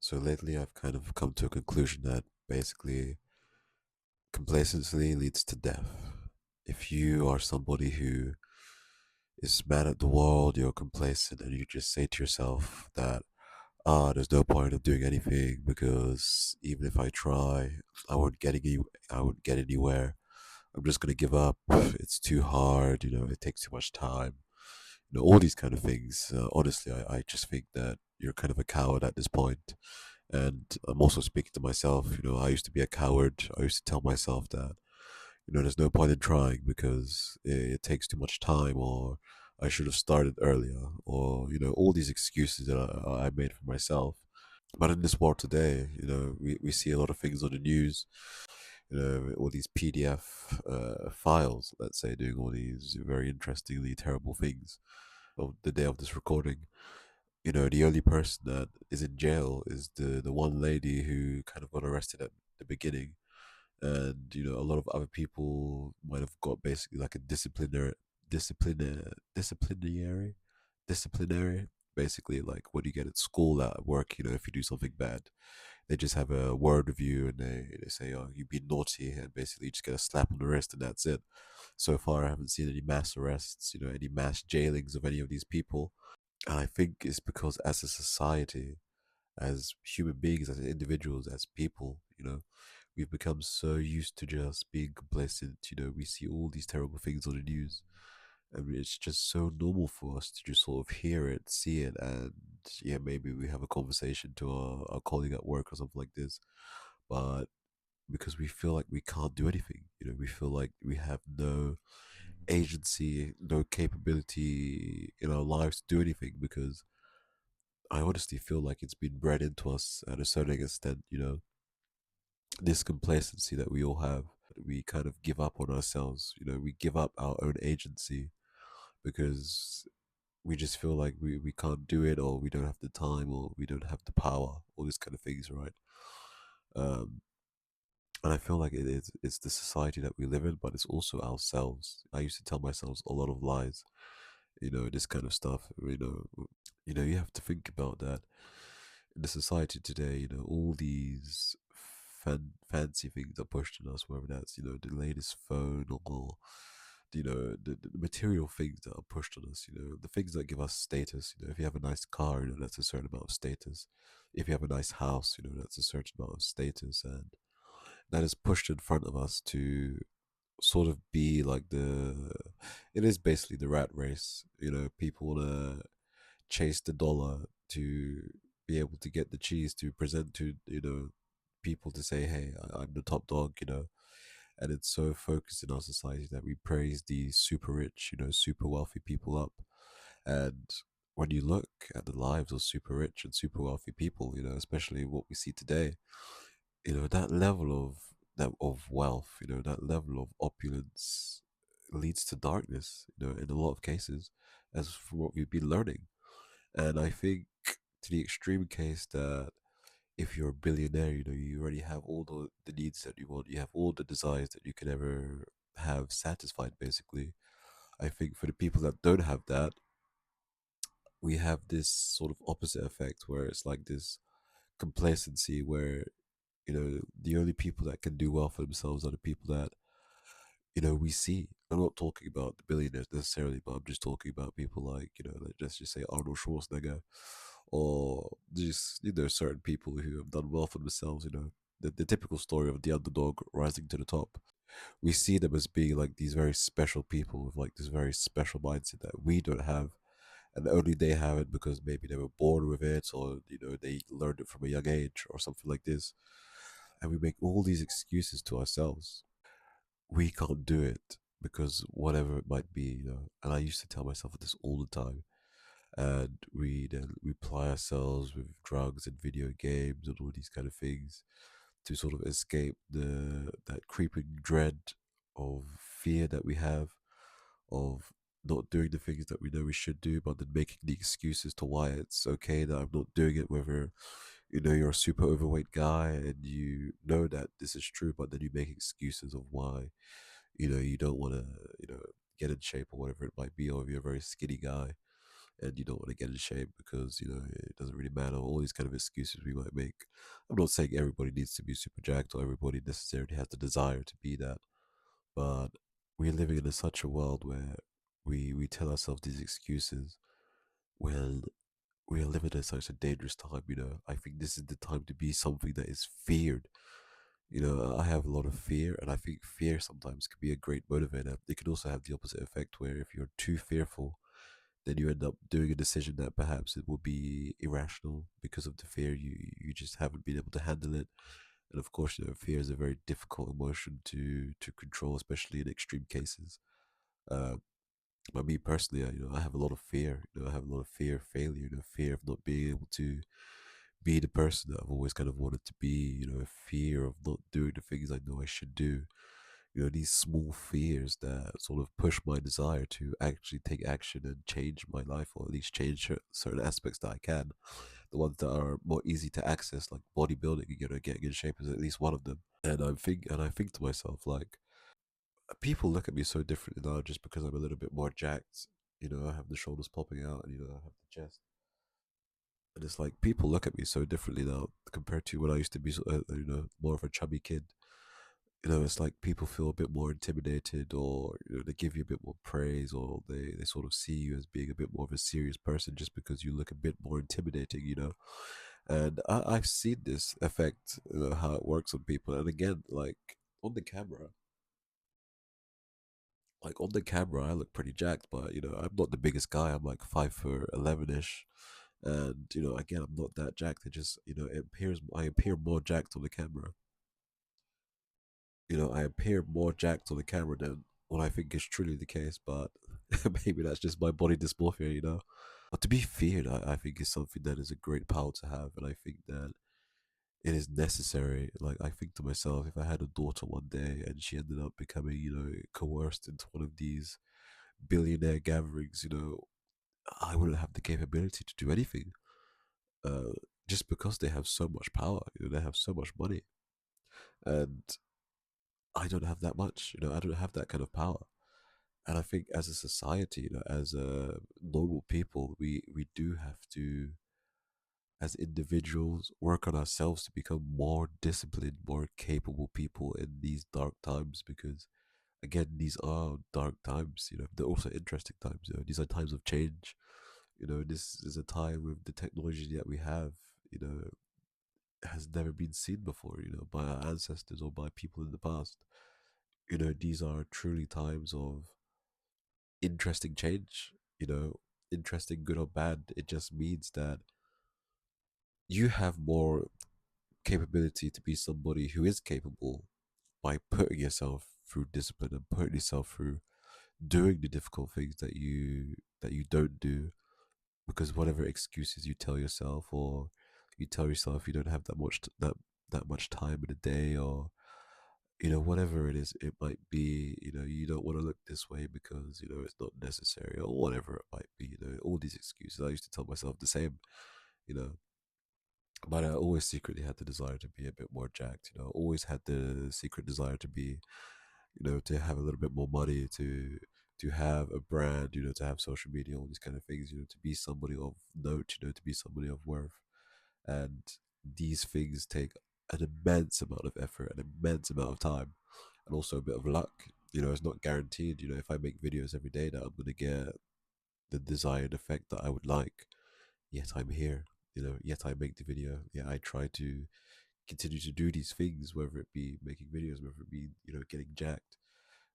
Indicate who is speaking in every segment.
Speaker 1: So lately, I've kind of come to a conclusion that basically complacency leads to death. If you are somebody who is mad at the world, you're complacent, and you just say to yourself that, there's no point of doing anything because even if I try, I won't get anywhere. I'm just gonna give up. It's too hard. It takes too much time. All these kind of things. Honestly, I just think that you're kind of a coward at this point. And I'm also speaking to myself. I used to be a coward. I used to tell myself that, there's no point in trying because it takes too much time, or I should have started earlier, or, all these excuses that I made for myself. But in this world today, we see a lot of things on the news, all these PDF files, let's say, doing all these very interestingly terrible things. Of the day of this recording, the only person that is in jail is the one lady who kind of got arrested at the beginning, and a lot of other people might have got basically like a disciplinary disciplinary basically like what you get at school, at work. If you do something bad, they just have a word with you, and they say, oh, you've been naughty, and basically you just get a slap on the wrist, and that's it. So far I haven't seen any mass arrests, any mass jailings of any of these people. And I think it's because as a society, as human beings, as individuals, as people, we've become so used to just being complacent. We see all these terrible things on the news, and it's just so normal for us to just sort of hear it, see it, and yeah, maybe we have a conversation to our colleague at work or something like this. But because we feel like we can't do anything, we feel like we have no agency, no capability in our lives to do anything, because I honestly feel like it's been bred into us at a certain extent, this complacency that we all have. We kind of give up on ourselves, we give up our own agency because we just feel like we can't do it, or we don't have the time, or we don't have the power, all these kind of things, right? Um, and I feel like it's the society that we live in, but it's also ourselves. I used to tell myself a lot of lies, this kind of stuff. You have to think about that in the society today. All these fancy things are pushed on us, whether that's the latest phone, or the material things that are pushed on us. The things that give us status. If you have a nice car, that's a certain amount of status. If you have a nice house, that's a certain amount of status, and that is pushed in front of us to sort of be like it is basically the rat race. People want to chase the dollar to be able to get the cheese to present to people to say, hey, I'm the top dog. And it's so focused in our society that we praise these super rich, super wealthy people up. And when you look at the lives of super rich and super wealthy people, especially what we see today, that level of wealth, that level of opulence leads to darkness, in a lot of cases, as from what we've been learning. And I think to the extreme case that if you're a billionaire, you already have all the needs that you want, you have all the desires that you can ever have satisfied, basically. I think for the people that don't have that, we have this sort of opposite effect where it's like this complacency where, the only people that can do well for themselves are the people that, we see. I'm not talking about the billionaires necessarily, but I'm just talking about people like, like, let's just say Arnold Schwarzenegger, or just, certain people who have done well for themselves, the typical story of the underdog rising to the top. We see them as being like these very special people with like this very special mindset that we don't have. And only they have it because maybe they were born with it, or, they learned it from a young age or something like this. And we make all these excuses to ourselves. We can't do it because whatever it might be, And I used to tell myself this all the time. And we then we ply ourselves with drugs and video games and all these kind of things to sort of escape the that creeping dread of fear that we have, of not doing the things that we know we should do, but then making the excuses to why it's okay that I'm not doing it. Whether you're a super overweight guy and you know that this is true, but then you make excuses of why you don't want to get in shape or whatever it might be, or if you're a very skinny guy, and you don't want to get in shape because it doesn't really matter. All these kind of excuses we might make. I'm not saying everybody needs to be super jacked or everybody necessarily has the desire to be that, but we're living in such a world where we tell ourselves these excuses when we are living in such a dangerous time. I think this is the time to be something that is feared. I have a lot of fear, and I think fear sometimes can be a great motivator. It can also have the opposite effect, where if you're too fearful, then you end up doing a decision that perhaps it will be irrational because of the fear. You just haven't been able to handle it, and of course, fear is a very difficult emotion to control, especially in extreme cases. Uh, but me personally, I have a lot of fear. I have a lot of fear of failure. Fear of not being able to be the person that I've always kind of wanted to be. A fear of not doing the things I know I should do. These small fears that sort of push my desire to actually take action and change my life, or at least change certain aspects that I can. The ones that are more easy to access, like bodybuilding, getting in shape is at least one of them. And I think to myself, like, people look at me so differently now just because I'm a little bit more jacked. I have the shoulders popping out, and I have the chest. And it's like people look at me so differently now compared to when I used to be, more of a chubby kid. It's like people feel a bit more intimidated, or they give you a bit more praise, or they sort of see you as being a bit more of a serious person just because you look a bit more intimidating. And I've seen this effect, how it works on people. And again, on the camera, I look pretty jacked, but I'm not the biggest guy. I'm like 5'11" ish, and again, I'm not that jacked. It just I appear more jacked on the camera. I appear more jacked on the camera than what I think is truly the case, but maybe that's just my body dysmorphia. But to be feared, I think is something that is a great power to have, and I think that it is necessary. Like, I think to myself, if I had a daughter one day and she ended up becoming, coerced into one of these billionaire gatherings, I wouldn't have the capability to do anything. Uh, just because they have so much power, they have so much money, and I don't have that much. I don't have that kind of power. And I think as a society, as normal people, we do have to, as individuals, work on ourselves to become more disciplined, more capable people in these dark times. Because again, these are dark times. They're also interesting times. These are times of change. This is a time with the technology that we have. You know, has never been seen before. By our ancestors or by people in the past. These are truly times of interesting change, you know, interesting, good or bad. It just means that you have more capability to be somebody who is capable by putting yourself through discipline and putting yourself through doing the difficult things that you don't do, because whatever excuses you tell yourself, or you tell yourself you don't have that much time in a day, or whatever it is, it might be, you don't want to look this way because, it's not necessary, or whatever it might be, all these excuses. I used to tell myself the same, you know, but I always secretly had the desire to be a bit more jacked, always had the secret desire to be, to have a little bit more money, to have a brand, to have social media, all these kind of things, to be somebody of note, to be somebody of worth. And these things take an immense amount of effort, an immense amount of time, and also a bit of luck. It's not guaranteed. If I make videos every day, that I'm gonna get the desired effect that I would like. Yet I'm here. Yet I make the video. Yeah, I try to continue to do these things, whether it be making videos, whether it be getting jacked,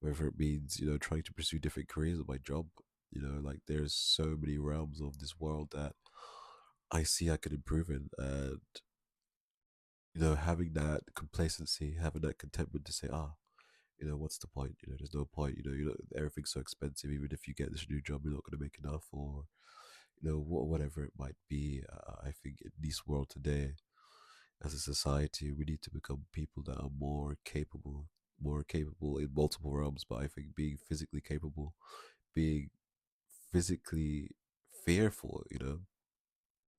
Speaker 1: whether it means trying to pursue different careers in my job. Like, there's so many realms of this world that I see I could improve in, and having that complacency, having that contentment to say, what's the point? There's no point. Everything's so expensive. Even if you get this new job, you're not going to make enough, or whatever it might be. I think in this world today, as a society, we need to become people that are more capable in multiple realms. But I think being physically capable, being physically fearful,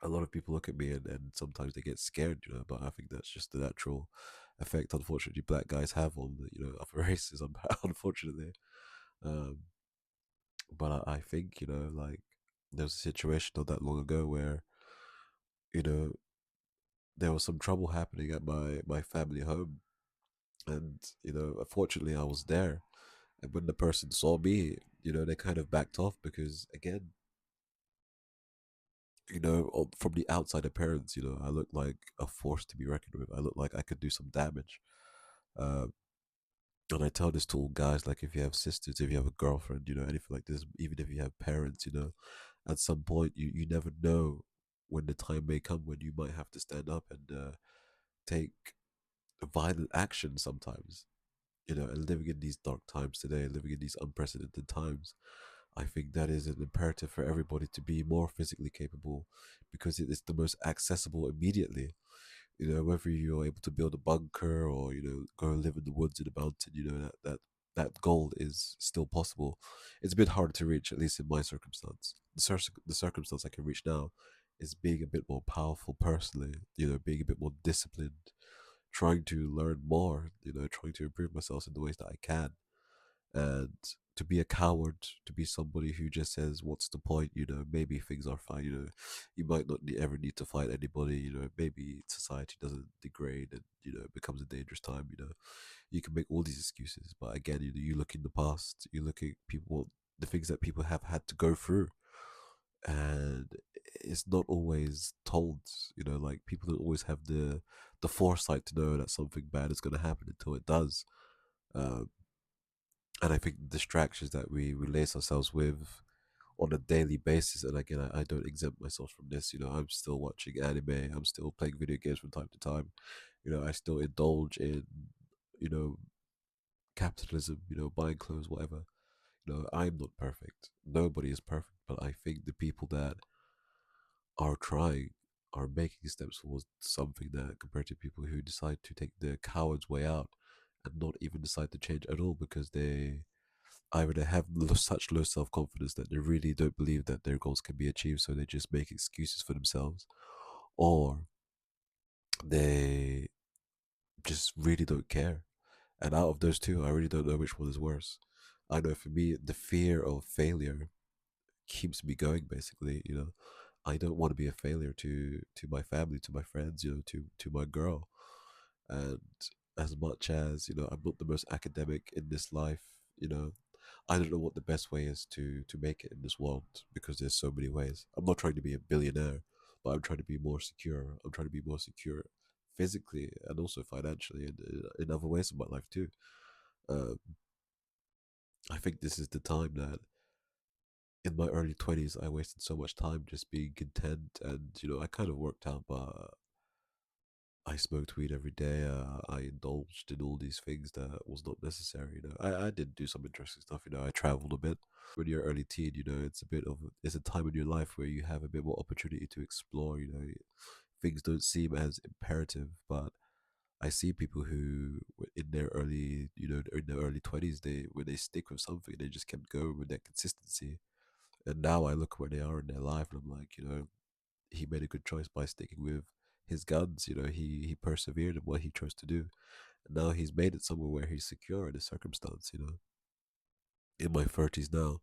Speaker 1: a lot of people look at me, and sometimes they get scared, but I think that's just the natural effect, unfortunately, black guys have on the, other races, unfortunately. Um, but I think, like, There was a situation not that long ago where, you know, there was some trouble happening at my family home, and unfortunately, I was there. And when the person saw me, they kind of backed off because, again, from the outside appearance, I look like a force to be reckoned with. I look like I could do some damage. Uh, and I tell this to all guys, like, if you have sisters, if you have a girlfriend, anything like this, even if you have parents, at some point you never know when the time may come when you might have to stand up and take violent action sometimes. And living in these dark times today, living in these unprecedented times, I think that is an imperative for everybody to be more physically capable because it is the most accessible immediately. Whether you're able to build a bunker or, go live in the woods in the mountain, that goal is still possible. It's a bit harder to reach, at least in my circumstance. The circumstance I can reach now is being a bit more powerful personally, being a bit more disciplined, trying to learn more, trying to improve myself in the ways that I can. And to be a coward, to be somebody who just says, "What's the point?" Maybe things are fine. You might not ever need to fight anybody. Maybe society doesn't degrade and it becomes a dangerous time. You can make all these excuses, but again, you look in the past, you look at people, the things that people have had to go through, and it's not always told. Like, people don't always have the foresight to know that something bad is going to happen until it does. Um, and I think the distractions that we release ourselves with on a daily basis, and again, I don't exempt myself from this. I'm still watching anime, I'm still playing video games from time to time. I still indulge in, you know, capitalism, buying clothes, whatever. I'm not perfect. Nobody is perfect, but I think the people that are trying are making steps towards something that, compared to people who decide to take the coward's way out and not even decide to change at all because they either they have such low self confidence that they really don't believe that their goals can be achieved, so they just make excuses for themselves, or they just really don't care. And out of those two, I really don't know which one is worse. I know for me, the fear of failure keeps me going. Basically, I don't want to be a failure to my family, to my friends, to my girl. And as much as I'm not the most academic in this life, you know, I don't know what the best way is to make it in this world because there's so many ways. I'm not trying to be a billionaire, but I'm trying to be more secure. I'm trying to be more secure physically and also financially and in other ways of my life too. Um, I think this is the time that in my early 20s I wasted so much time just being content, and I kind of worked out, but I smoked weed every day. I indulged in all these things that was not necessary. I did do some interesting stuff. I traveled a bit. When you're early teen, it's a time in your life where you have a bit more opportunity to explore. Things don't seem as imperative, but I see people who in their early, in their early 20s, they when they stick with something, they just kept going with that consistency. And now I look where they are in their life, and I'm like, he made a good choice by sticking with his guns. He persevered in what he chose to do, and now he's made it somewhere where he's secure in his circumstance. In my 30s now,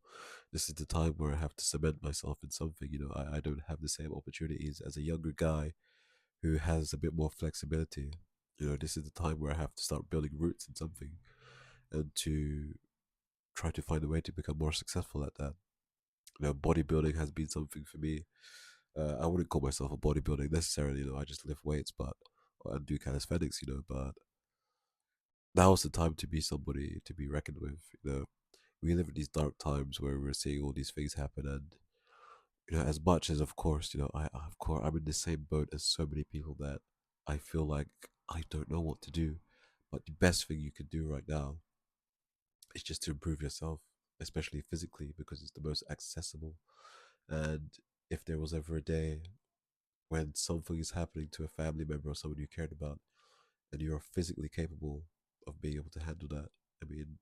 Speaker 1: this is the time where I have to cement myself in something. I don't have the same opportunities as a younger guy who has a bit more flexibility. This is the time where I have to start building roots in something and to try to find a way to become more successful at that. Bodybuilding has been something for me. I wouldn't call myself a bodybuilding necessarily. I just lift weights, but and do calisthenics. But now is the time to be somebody to be reckoned with. We live in these dark times where we're seeing all these things happen, and as much as, of course, I'm in the same boat as so many people that I feel like I don't know what to do. But the best thing you can do right now is just to improve yourself, especially physically, because it's the most accessible. And if there was ever a day when something is happening to a family member or someone you cared about, and you're physically capable of being able to handle that, I mean,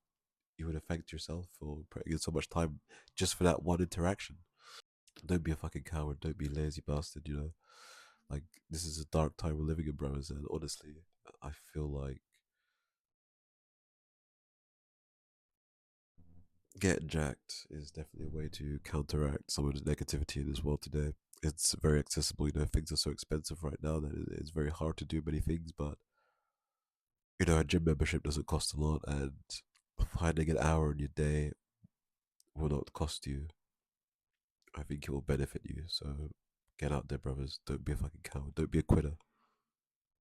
Speaker 1: you would have thanked yourself for putting in so much time just for that one interaction. Don't be a fucking coward. Don't be a lazy bastard. Like, this is a dark time we're living in, bros. And honestly, I feel like Getting jacked is definitely a way to counteract some of the negativity in this world today. It's very accessible, things are so expensive right now that it's very hard to do many things, but a gym membership doesn't cost a lot, and finding an hour in your day will not cost you. I think it will benefit you. So get out there, brothers. Don't be a fucking coward. Don't be a quitter.